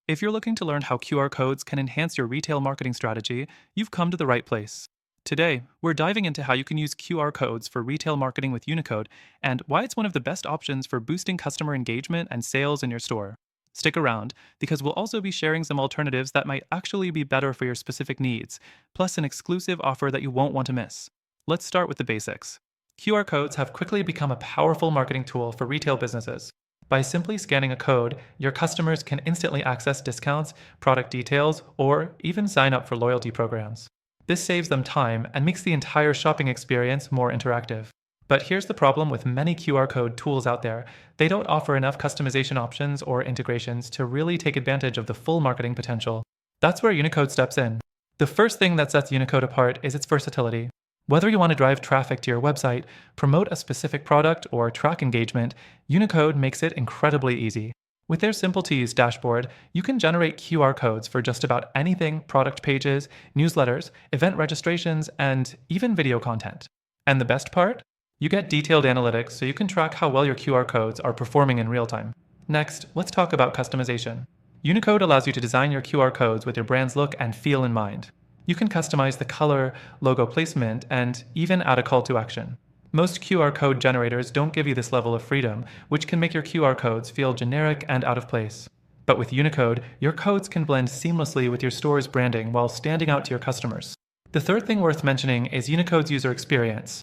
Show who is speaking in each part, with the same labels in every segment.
Speaker 1: If you're looking to learn how QR codes can enhance your retail marketing strategy, you've come to the right place. Today, we're diving into how you can use QR codes for retail marketing with Unicode and why it's one of the best options for boosting customer engagement and sales in your store. Stick around, because we'll also be sharing some alternatives that might actually be better for your specific needs, plus an exclusive offer that you won't want to miss. Let's start with the basics. QR codes have quickly become a powerful marketing tool for retail businesses. By simply scanning a code, your customers can instantly access discounts, product details, or even sign up for loyalty programs. This saves them time and makes the entire shopping experience more interactive. But here's the problem with many QR code tools out there. They don't offer enough customization options or integrations to really take advantage of the full marketing potential. That's where Unicode steps in. The first thing that sets Unicode apart is its versatility. Whether you want to drive traffic to your website, promote a specific product, or track engagement, Unicode makes it incredibly easy. With their simple to use dashboard, you can generate QR codes for just about anything: product pages, newsletters, event registrations, and even video content. And the best part? You get detailed analytics so you can track how well your QR codes are performing in real time. Next, let's talk about customization. Unicode allows you to design your QR codes with your brand's look and feel in mind. You can customize the color, logo placement, and even add a call to action. Most QR code generators don't give you this level of freedom, which can make your QR codes feel generic and out of place. But with Unicode, your codes can blend seamlessly with your store's branding while standing out to your customers. The third thing worth mentioning is Unicode's user experience.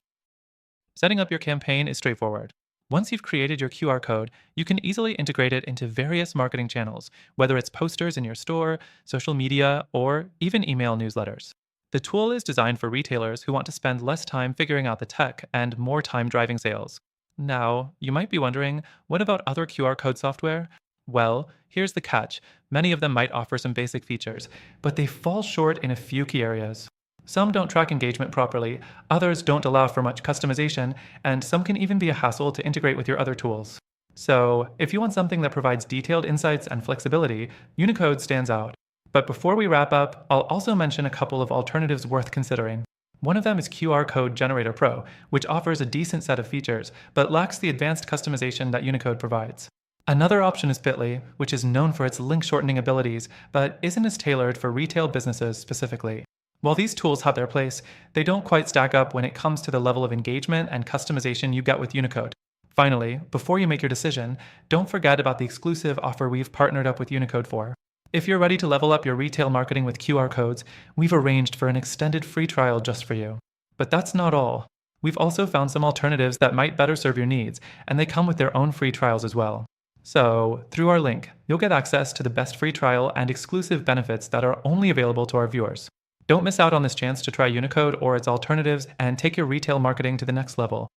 Speaker 1: Setting up your campaign is straightforward. Once you've created your QR code, you can easily integrate it into various marketing channels, whether it's posters in your store, social media, or even email newsletters. The tool is designed for retailers who want to spend less time figuring out the tech and more time driving sales. Now, you might be wondering, what about other QR code software? Well, here's the catch. Many of them might offer some basic features, but they fall short in a few key areas. Some don't track engagement properly, others don't allow for much customization, and some can even be a hassle to integrate with your other tools. So, if you want something that provides detailed insights and flexibility, Unicode stands out. But before we wrap up, I'll also mention a couple of alternatives worth considering. One of them is QR Code Generator Pro, which offers a decent set of features, but lacks the advanced customization that Unicode provides. Another option is Bitly, which is known for its link shortening abilities, but isn't as tailored for retail businesses specifically. While these tools have their place, they don't quite stack up when it comes to the level of engagement and customization you get with Unicode. Finally, before you make your decision, don't forget about the exclusive offer we've partnered up with Unicode for. If you're ready to level up your retail marketing with QR codes, we've arranged for an extended free trial just for you. But that's not all. We've also found some alternatives that might better serve your needs, and they come with their own free trials as well. So, through our link, you'll get access to the best free trial and exclusive benefits that are only available to our viewers. Don't miss out on this chance to try Unicode or its alternatives and take your retail marketing to the next level.